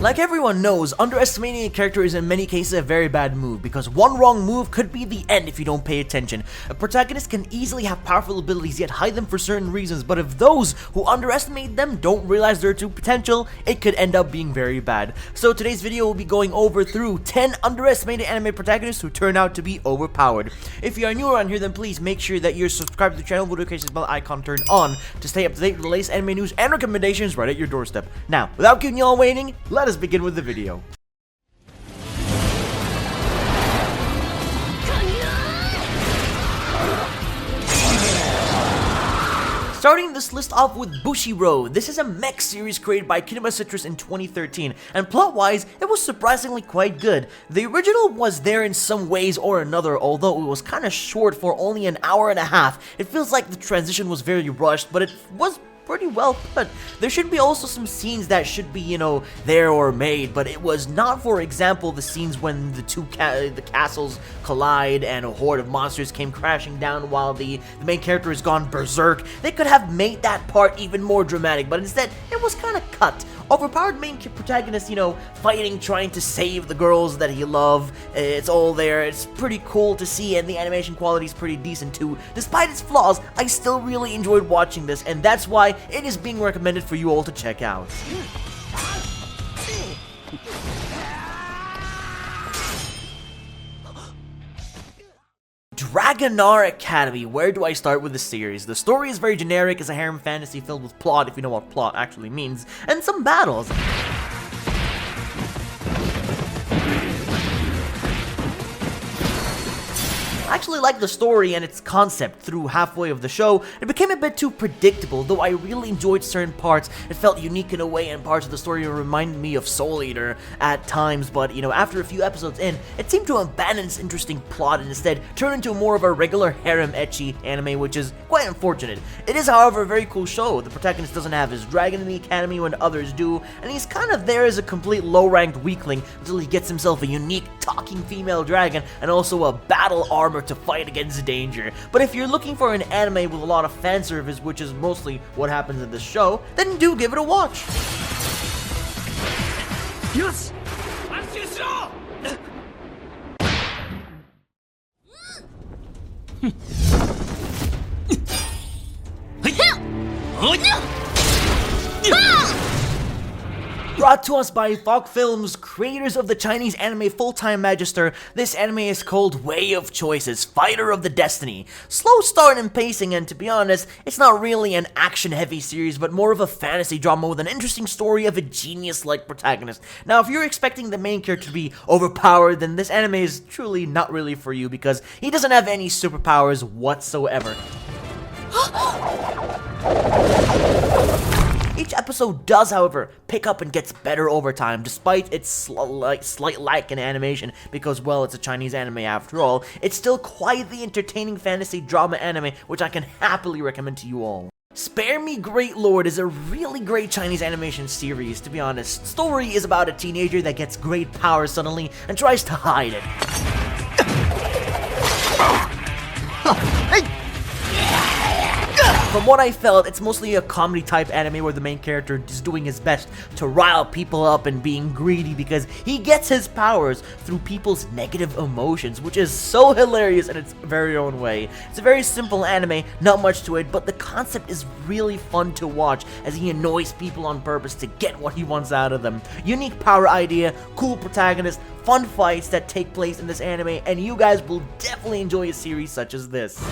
Like everyone knows, underestimating a character is in many cases a very bad move, because one wrong move could be the end if you don't pay attention. A protagonist can easily have powerful abilities yet hide them for certain reasons, but if those who underestimate them don't realize their true potential, it could end up being very bad. So today's video will be going through 10 underestimated anime protagonists who turn out to be overpowered. If you are new around here, then please make sure that you're subscribed to the channel, notifications bell icon turned on to stay up to date with the latest anime news and recommendations right at your doorstep. Now, without keeping you all waiting, let us begin with the video. Starting this list off with Bushi Road. This is a mech series created by Kinema Citrus in 2013, and plot-wise, it was surprisingly quite good. The original was there in some ways or another, although it was kinda short for only an hour and a half. It feels like the transition was very rushed, but it was pretty well put. There should be also some scenes that should be, there or made, but it was not. For example, the scenes when the castles collide and a horde of monsters came crashing down while the main character has gone berserk. They could have made that part even more dramatic, but instead, it was kind of cut. Overpowered main protagonist, fighting, trying to save the girls that he loved. It's all there. It's pretty cool to see, and the animation quality is pretty decent too. Despite its flaws, I still really enjoyed watching this, and that's why it is being recommended for you all to check out. Dragonar Academy. Where do I start with the series? The story is very generic. It's a harem fantasy filled with plot, if you know what plot actually means, and some battles. I actually liked the story and its concept. Through halfway of the show, it became a bit too predictable, though I really enjoyed certain parts. It felt unique in a way, and parts of the story reminded me of Soul Eater at times, but after a few episodes in, it seemed to abandon its interesting plot and instead turn into more of a regular harem ecchi anime, which is quite unfortunate. It is, however, a very cool show. The protagonist doesn't have his dragon in the academy when others do, and he's kind of there as a complete low-ranked weakling until he gets himself a unique talking female dragon and also a battle armor to fight against danger. But if you're looking for an anime with a lot of fan service, which is mostly what happens in this show, then do give it a watch. Yes! Brought to us by Fok Films, creators of the Chinese anime Full-Time Magister, this anime is called Way of Choices, Fighter of the Destiny. Slow start and pacing, and to be honest, it's not really an action-heavy series, but more of a fantasy drama with an interesting story of a genius-like protagonist. Now, if you're expecting the main character to be overpowered, then this anime is truly not really for you, because he doesn't have any superpowers whatsoever. Each episode does, however, pick up and gets better over time, despite its slight lack in animation, because, well, it's a Chinese anime after all. It's still quite the entertaining fantasy drama anime, which I can happily recommend to you all. Spare Me Great Lord is a really great Chinese animation series, to be honest. Story is about a teenager that gets great power suddenly and tries to hide it. From what I felt, it's mostly a comedy-type anime where the main character is doing his best to rile people up and being greedy because he gets his powers through people's negative emotions, which is so hilarious in its very own way. It's a very simple anime, not much to it, but the concept is really fun to watch as he annoys people on purpose to get what he wants out of them. Unique power idea, cool protagonist, fun fights that take place in this anime, and you guys will definitely enjoy a series such as this.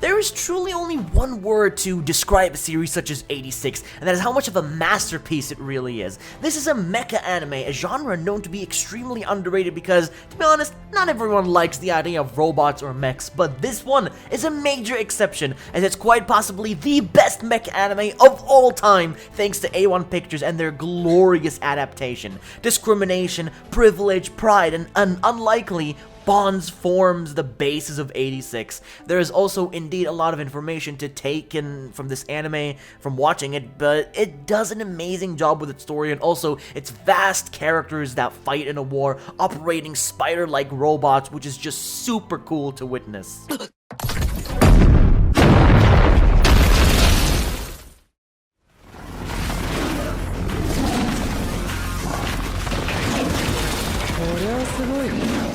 There is truly only one word to describe a series such as 86, and that is how much of a masterpiece it really is. This is a mecha anime, a genre known to be extremely underrated because, to be honest, not everyone likes the idea of robots or mechs, but this one is a major exception, as it's quite possibly the best mecha anime of all time, thanks to A1 Pictures and their glorious adaptation. Discrimination, privilege, pride, and an unlikely bonds forms the basis of 86. There is also indeed a lot of information to take in from this anime, from watching it, but it does an amazing job with its story and also its vast characters that fight in a war, operating spider-like robots, which is just super cool to witness.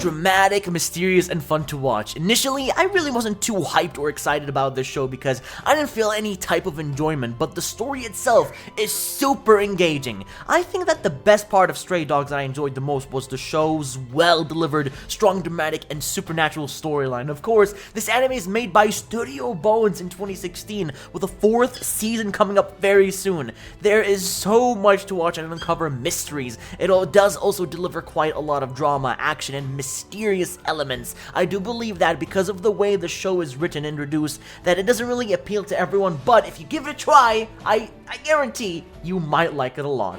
Dramatic, mysterious, and fun to watch. Initially, I really wasn't too hyped or excited about this show because I didn't feel any type of enjoyment, but the story itself is super engaging. I think that the best part of Stray Dogs that I enjoyed the most was the show's well-delivered, strong, dramatic, and supernatural storyline. Of course, this anime is made by Studio Bones in 2016, with a 4th season coming up very soon. There is so much to watch and uncover mysteries. It does also deliver quite a lot of drama, action, and mysterious elements. I do believe that because of the way the show is written and introduced, that it doesn't really appeal to everyone, but if you give it a try, I guarantee you might like it a lot.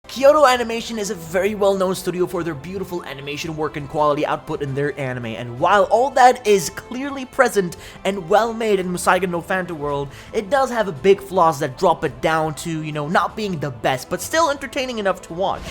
Kyoto Animation is a very well-known studio for their beautiful animation work and quality output in their anime, and while all that is clearly present and well-made in Musaigen no Phantom World, it does have a big flaws that drop it down to, not being the best, but still entertaining enough to watch.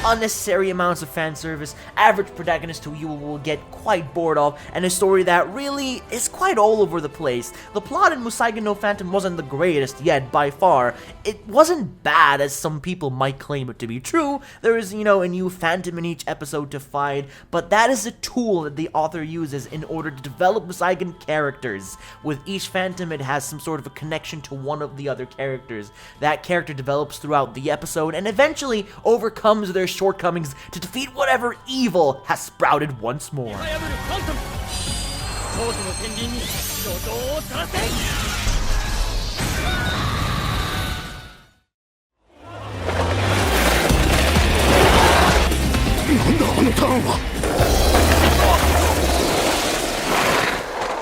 Unnecessary amounts of fan service, average protagonist who you will get quite bored of, and a story that really is quite all over the place. The plot in Musaigen no Phantom wasn't the greatest yet, by far. It wasn't bad as some people might claim it to be. True, there is, a new phantom in each episode to fight, but that is a tool that the author uses in order to develop Musaigen characters. With each phantom, it has some sort of a connection to one of the other characters. That character develops throughout the episode and eventually overcomes their shortcomings to defeat whatever evil has sprouted once more.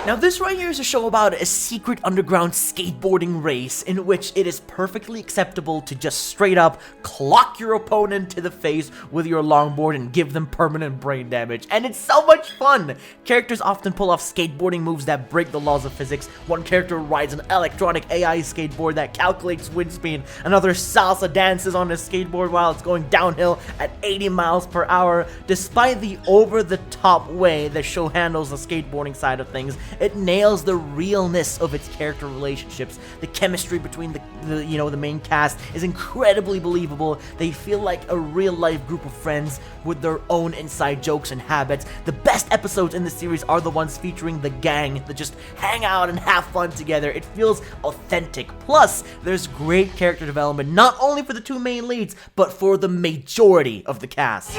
Now this right here is a show about a secret underground skateboarding race in which it is perfectly acceptable to just straight up clock your opponent to the face with your longboard and give them permanent brain damage, and it's so much fun! Characters often pull off skateboarding moves that break the laws of physics. One character rides an electronic AI skateboard that calculates wind speed, another salsa dances on a skateboard while it's going downhill at 80 miles per hour. Despite the over-the-top way the show handles the skateboarding side of things, it nails the realness of its character relationships. The chemistry between the main cast is incredibly believable. They feel like a real-life group of friends with their own inside jokes and habits. The best episodes in the series are the ones featuring the gang that just hang out and have fun together. It feels authentic. Plus, there's great character development, not only for the two main leads, but for the majority of the cast.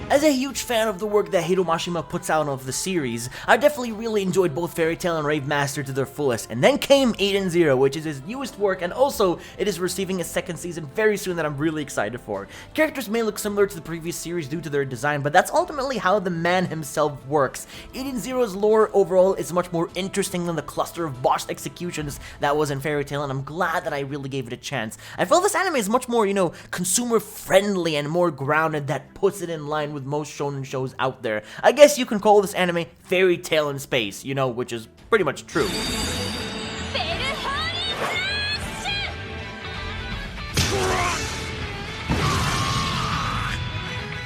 As a huge fan of the work that Hiromashima puts out of the series, I definitely really enjoyed both Fairy Tail and Rave Master to their fullest, and then came Eden Zero, which is his newest work, and also it is receiving a second season very soon that I'm really excited for. Characters may look similar to the previous series due to their design, but that's ultimately how the man himself works. Eden Zero's lore overall is much more interesting than the cluster of botched executions that was in Fairy Tail, and I'm glad that I really gave it a chance. I feel this anime is much more, consumer friendly and more grounded, that puts it in line with most shonen shows out there. I guess you can call this anime Fairy Tail in space, which is pretty much true.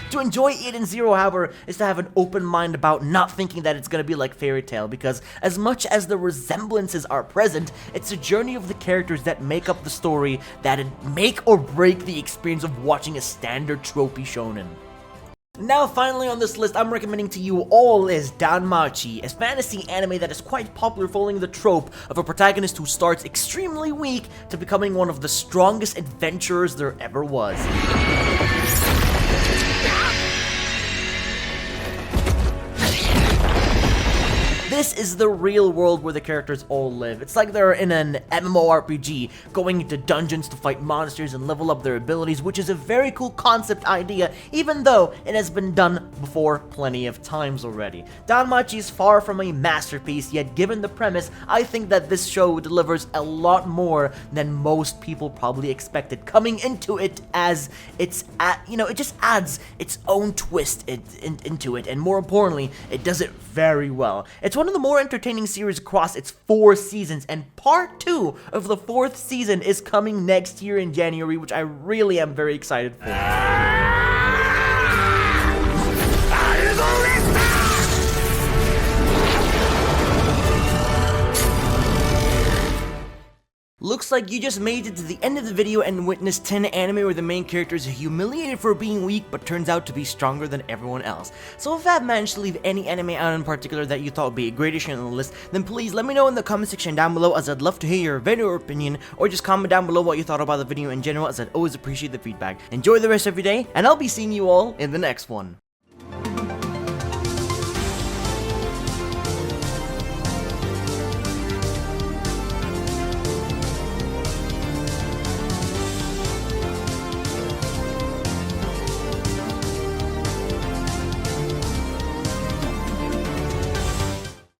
To enjoy Eden Zero, however, is to have an open mind about not thinking that it's gonna be like Fairy Tail, because as much as the resemblances are present, it's a journey of the characters that make up the story that make or break the experience of watching a standard tropey shonen. Now finally on this list I'm recommending to you all is Danmachi, a fantasy anime that is quite popular following the trope of a protagonist who starts extremely weak to becoming one of the strongest adventurers there ever was. this is the real world where the characters all live. It's like they're in an MMORPG, going into dungeons to fight monsters and level up their abilities, which is a very cool concept idea, even though it has been done before plenty of times already. Danmachi is far from a masterpiece, yet given the premise, I think that this show delivers a lot more than most people probably expected coming into it, as it just adds its own twist into it, and more importantly, it does it very well. It's one of the more entertaining series across its 4 seasons, and part 2 of the 4th season is coming next year in January, which I really am very excited for. Looks like you just made it to the end of the video and witnessed 10 anime where the main character is humiliated for being weak but turns out to be stronger than everyone else. So if I've managed to leave any anime out in particular that you thought would be a great addition on the list, then please let me know in the comment section down below, as I'd love to hear your video or opinion, or just comment down below what you thought about the video in general, as I'd always appreciate the feedback. Enjoy the rest of your day, and I'll be seeing you all in the next one.